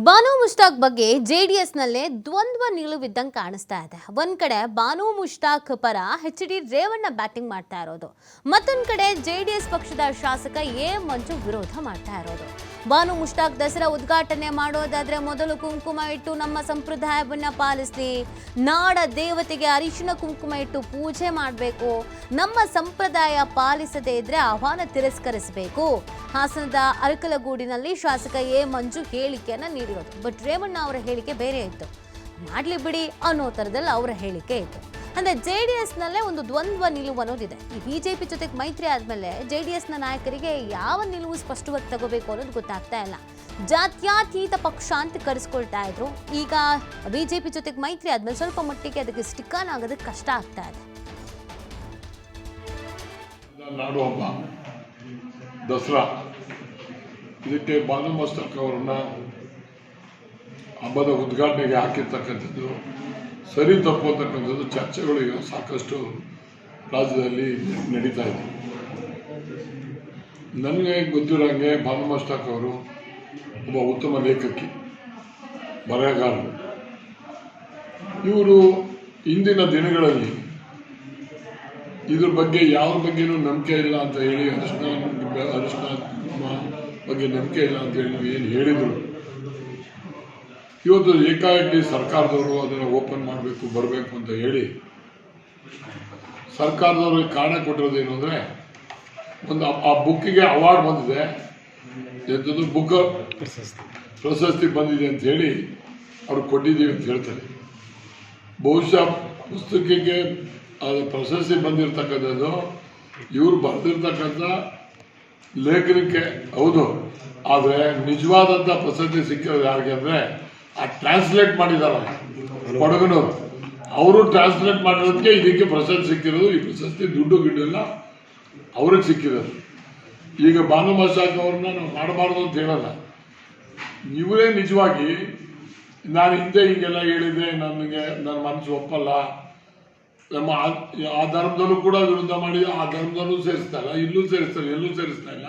ಬಾನು ಮುಷ್ತಾಕ್ ಬಗ್ಗೆ ಜೆಡಿಎಸ್ನಲ್ಲೇ ದ್ವಂದ್ವ ನಿಲುವಿದ್ದಂಗೆ ಕಾಣಿಸ್ತಾ ಇದೆ. ಒಂದ್ ಕಡೆ ಬಾನು ಮುಷ್ತಾಕ್ ಪರ ಎಚ್.ಡಿ. ರೇವಣ್ಣ ಬ್ಯಾಟಿಂಗ್ ಮಾಡ್ತಾ ಇರೋದು, ಮತ್ತೊಂದ್ ಕಡೆ ಜೆಡಿಎಸ್ ಪಕ್ಷದ ಶಾಸಕ ಎ ಮಂಜು ವಿರೋಧ ಮಾಡ್ತಾ ಇರೋದು. ಬಾನು ಮುಷ್ತಾಕ್ ದಸರಾ ಉದ್ಘಾಟನೆ ಮಾಡೋದಾದ್ರೆ ಮೊದಲು ಕುಂಕುಮ ಇಟ್ಟು ನಮ್ಮ ಸಂಪ್ರದಾಯವನ್ನ ಪಾಲಿಸ್ಲಿ, ನಾಡ ದೇವತೆಗೆ ಅರಿಶಿನ ಕುಂಕುಮ ಇಟ್ಟು ಪೂಜೆ ಮಾಡಬೇಕು, ನಮ್ಮ ಸಂಪ್ರದಾಯ ಪಾಲಿಸದೇ ಇದ್ರೆ ಆಹ್ವಾನ ತಿರಸ್ಕರಿಸಬೇಕು. ಹಾಸನದ ಅರಕಲಗೂಡಿನಲ್ಲಿ ಶಾಸಕ ಎ ಮಂಜು ಹೇಳಿಕೆಯನ್ನ ನೀಡಿರೋದು. ಬಟ್ ರೇವಣ್ಣ ಅವರ ಹೇಳಿಕೆ ಬೇರೆ ಇತ್ತು. ಮಾಡ್ಲಿ ಬಿಡಿ ಅನ್ನೋ ತರದಲ್ಲಿ ಅವರ ಹೇಳಿಕೆ ಇತ್ತು. ಅಂದ್ರೆ ಜೆಡಿಎಸ್ನಲ್ಲೇ ಒಂದು ದ್ವಂದ್ವ ನಿಲುವು ಅನ್ನೋದಿದೆ. ಈ ಬಿಜೆಪಿ ಜೊತೆಗೆ ಮೈತ್ರಿ ಆದ್ಮೇಲೆ ಜೆಡಿಎಸ್ನ ನಾಯಕರಿಗೆ ಯಾವ ನಿಲುವು ಸ್ಪಷ್ಟವಾಗಿ ತಗೋಬೇಕು ಅನ್ನೋದು ಗೊತ್ತಾಗ್ತಾ ಇಲ್ಲ. ಜಾತ್ಯತೀತ ಪಕ್ಷ ಅಂತ ಕರೆಸ್ಕೊಳ್ತಾ ಇದ್ರು. ಈಗ ಬಿಜೆಪಿ ಜೊತೆಗೆ ಮೈತ್ರಿ ಆದ್ಮೇಲೆ ಸ್ವಲ್ಪ ಮಟ್ಟಿಗೆ ಅದಕ್ಕೆ ಸ್ಟಿಕಾನ್ ಆಗೋದಕ್ಕೆ ಕಷ್ಟ ಆಗ್ತಾ ಇದೆ. ನಾಡು ಹಬ್ಬ ದಸರಾ, ಇದಕ್ಕೆ ಬಾನು ಮುಷ್ತಾಕ್ ಅವರನ್ನ ಹಬ್ಬದ ಉದ್ಘಾಟನೆಗೆ ಹಾಕಿರ್ತಕ್ಕಂಥದ್ದು ಸರಿ ತಪ್ಪು ಅಂತಕ್ಕಂಥದ್ದು ಚರ್ಚೆಗಳು ಈಗ ಸಾಕಷ್ಟು ರಾಜ್ಯದಲ್ಲಿ ನಡೀತಾ ಇದೆ. ನನಗೆ ಗೊತ್ತಿರೋಂಗೆ ಬಾನು ಮುಷ್ತಾಕ್ ಅವರು ಒಬ್ಬ ಉತ್ತಮ ಲೇಖಕಿ, ಬರಹಗಾರರು. ಇವರು ಇಂದಿನ ದಿನಗಳಲ್ಲಿ ಇದ್ರ ಬಗ್ಗೆ ಯಾವ ಬಗ್ಗೆನೂ ನಂಬಿಕೆ ಇಲ್ಲ ಅಂತ ಹೇಳಿ ಅರಿಶಿನ ಬಗ್ಗೆ ನಂಬಿಕೆ ಇಲ್ಲ ಅಂತ ಹೇಳಿ ಏನು ಹೇಳಿದರು, ಇವತ್ತು ಏಕಾಏಕಿ ಸರ್ಕಾರದವರು ಅದನ್ನು ಓಪನ್ ಮಾಡಬೇಕು ಬರಬೇಕು ಅಂತ ಹೇಳಿ ಸರ್ಕಾರದವ್ರಿಗೆ ಕಾರಣ ಕೊಟ್ಟಿರೋದೇನು ಅಂದರೆ, ಒಂದು ಆ ಬುಕ್ಕಿಗೆ ಅವಾರ್ಡ್ ಬಂದಿದೆ, ಎಂಥದ್ದು ಬುಕ್ ಪ್ರಶಸ್ತಿ ಬಂದಿದೆ ಅಂತ ಹೇಳಿ ಅವ್ರು ಕೊಟ್ಟಿದ್ದೀವಿ ಅಂತ ಹೇಳ್ತಾರೆ. ಬಹುಶಃ ಪುಸ್ತಕಕ್ಕೆ ಅದು ಪ್ರಶಸ್ತಿ ಬಂದಿರತಕ್ಕಂಥದ್ದು ಇವರು ಬರೆದಿರ್ತಕ್ಕಂಥ ಲೇಖನಕ್ಕೆ ಹೌದು, ಆದರೆ ನಿಜವಾದಂಥ ಪ್ರಶಸ್ತಿ ಸಿಕ್ಕಿರೋದು ಯಾರಿಗೆ ಅಂದರೆ ಆ ಟ್ರಾನ್ಸ್ಲೇಟ್ ಮಾಡಿದಾರಲ್ಲ ಕೊಡಗನವರು, ಅವರು ಟ್ರಾನ್ಸ್ಲೇಟ್ ಮಾಡಿರೋದಕ್ಕೆ ಇದಕ್ಕೆ ಪ್ರಶಸ್ತಿ ಸಿಕ್ಕಿರೋದು. ಈ ಪ್ರಶಸ್ತಿ ದುಡ್ಡು ಎಲ್ಲ ಅವ್ರಿಗೆ ಸಿಕ್ಕಿರೋದು. ಈಗ ಬಾನು ಮುಷ್ತಾಕ್ ಅವ್ರನ್ನ ನಾವು ಮಾಡಬಾರ್ದು ಅಂತ ಹೇಳಲ್ಲ, ಇವರೇ ನಿಜವಾಗಿ ನಾನು ಹಿಂದೆ ಹಿಂಗೆಲ್ಲ ಹೇಳಿದೆ, ನನಗೆ ನನ್ನ ಮನಸ್ಸು ಒಪ್ಪಲ್ಲ, ನಮ್ಮ ಆ ಧರ್ಮದಲ್ಲೂ ಕೂಡ ವಿರುದ್ಧ ಮಾಡಿ ಆ ಧರ್ಮದಲ್ಲೂ ಸೇರಿಸ್ತಾ ಇಲ್ಲ, ಇಲ್ಲೂ ಸೇರಿಸ್ತಾರೆ, ಎಲ್ಲೂ ಸೇರಿಸ್ತಾ ಇಲ್ಲ,